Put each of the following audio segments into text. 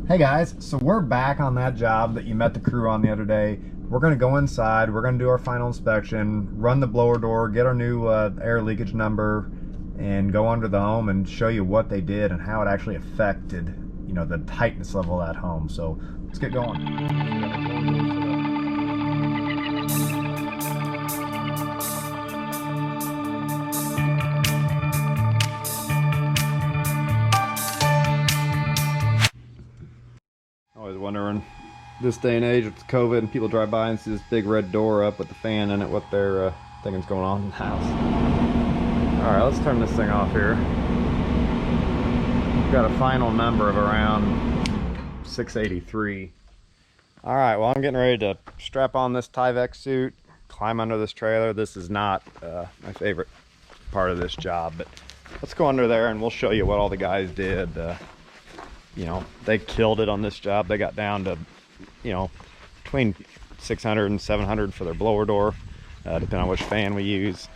Hey guys, so we're back on that job that you met the crew on the other day. We're gonna go inside, we're gonna do our final inspection, run the blower door, get our new air leakage number, and go under the home and show you what they did and how it actually affected, the tightness level of that home. So let's get going. Always wondering, this day and age with COVID and people drive by and see this big red door up with the fan in it, what they're thinking's going on in the house. All right, let's turn this thing off here. We've got a final number of around 683. All right, well, I'm getting ready to strap on this Tyvek suit, climb under this trailer. This is not my favorite part of this job, but let's go under there and we'll show you what all the guys did. They killed it on this job. They got down to, between 600 and 700 for their blower door, depending on which fan we use.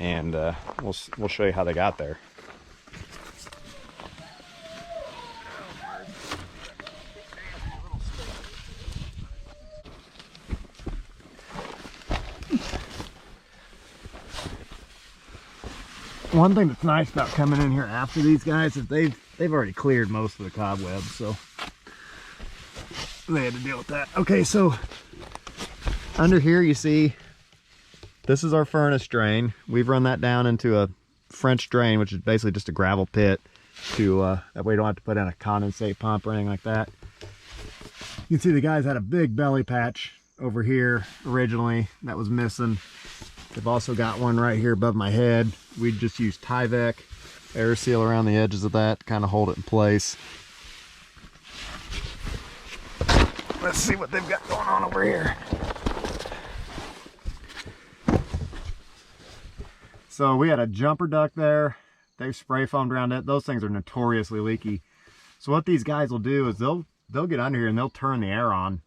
And we'll show you how they got there. One thing that's nice about coming in here after these guys is they've already cleared most of the cobwebs, so they had to deal with that. Okay, so under here you see this is our furnace drain. We've run that down into a French drain, which is basically just a gravel pit to that way you don't have to put in a condensate pump or anything like that. You can see the guys had a big belly patch over here originally that was missing. They've also got one right here above my head. We just used Tyvek air seal around the edges of that to kind of hold it in place. Let's see what they've got going on over here. So we had a jumper duct there. They've spray foamed around it. Those things are notoriously leaky. So what these guys will do is they'll get under here and they'll turn the air on.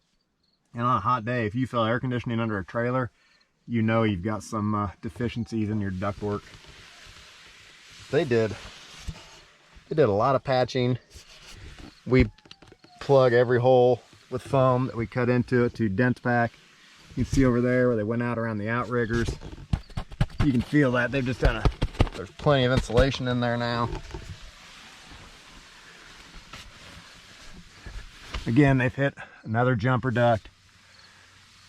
And on a hot day, if you feel air conditioning under a trailer, you know you've got some deficiencies in your ductwork. They did a lot of patching. We plug every hole with foam that we cut into it to dent pack. You can see over there where they went out around the outriggers. You can feel that they've just done there's plenty of insulation in there now. Again, they've hit another jumper duct,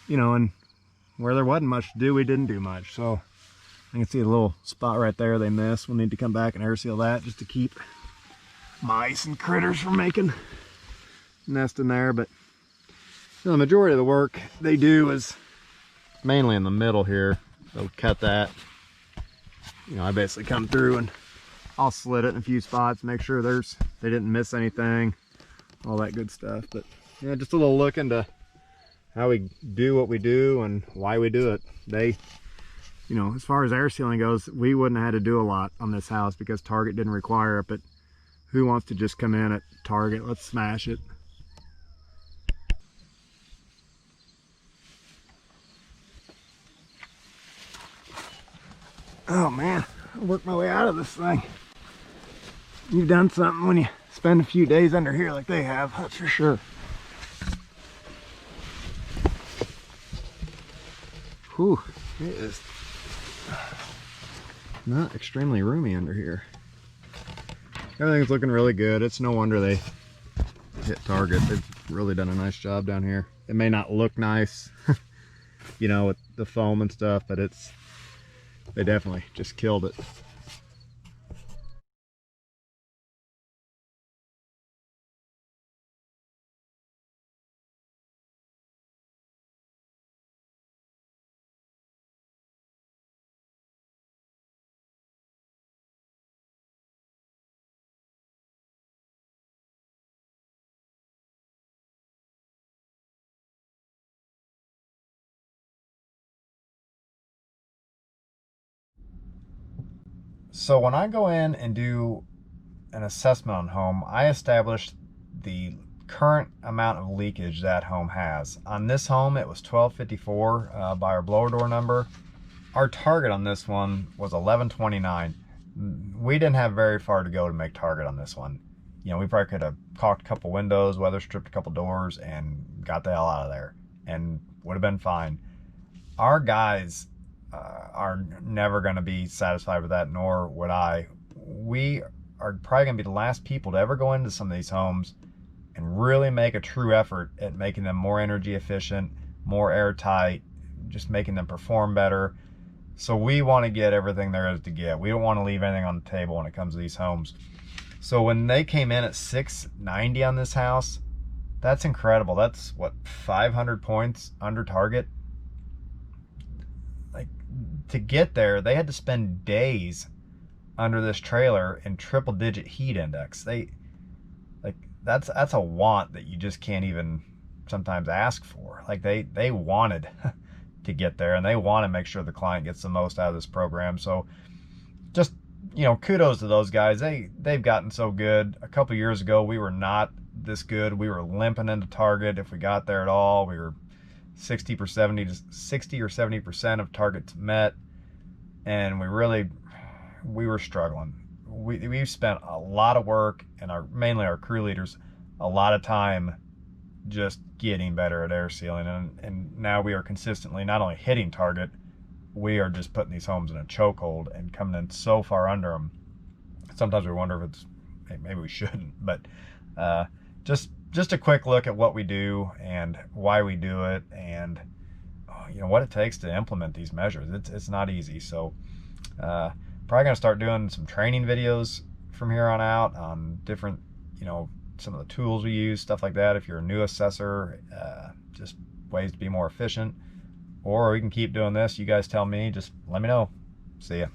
and where there wasn't much to do, we didn't do much. So I can see a little spot right there they missed. We'll need to come back and air seal that just to keep mice and critters from making nest in there. But the majority of the work they do is mainly in the middle here. They'll cut that. I basically come through and I'll slit it in a few spots, make sure they didn't miss anything, all that good stuff. But yeah, just a little look into how we do what we do and why we do it. As far as air sealing goes, we wouldn't have had to do a lot on this house because Target didn't require it, but who wants to just come in at Target? Let's smash it. Oh man, I worked my way out of this thing. You've done something when you spend a few days under here like they have, that's for sure. Whew, it is not extremely roomy under here. Everything's looking really good. It's no wonder they hit Target. They've really done a nice job down here. It may not look nice, with the foam and stuff, but they definitely just killed it. So when I go in and do an assessment on home, I establish the current amount of leakage that home has. On this home, it was 1254 by our blower door number. Our target on this one was 1129. We didn't have very far to go to make target on this one. you know, we probably could have caulked a couple windows, weather stripped a couple doors, and got the hell out of there, and would have been fine. Our guys are never going to be satisfied with that, nor would I. We are probably going to be the last people to ever go into some of these homes and really make a true effort at making them more energy efficient, more airtight, just making them perform better. So we want to get everything there is to get. We don't want to leave anything on the table when it comes to these homes. So when they came in at 690 on this house, that's incredible. That's what, 500 points under target. Like, to get there, they had to spend days under this trailer in triple digit heat index. That's a want that you just can't even sometimes ask for. Like, they wanted to get there, and they want to make sure the client gets the most out of this program. So just, you know, kudos to those guys. They've gotten so good. A couple years ago, we were not this good. We were limping into target if we got there at all. We were 60 or 70% of targets met, and we were struggling. We've spent a lot of work, and mainly our crew leaders, a lot of time just getting better at air sealing, and now we are consistently not only hitting target, we are just putting these homes in a chokehold and coming in so far under them. Sometimes we wonder if maybe we shouldn't, but just a quick look at what we do and why we do it, and you know what it takes to implement these measures. It's not easy. So probably gonna start doing some training videos from here on out on different, you know, some of the tools we use, stuff like that. If you're a new assessor, just ways to be more efficient, or we can keep doing this. You guys tell me, just let me know. See ya.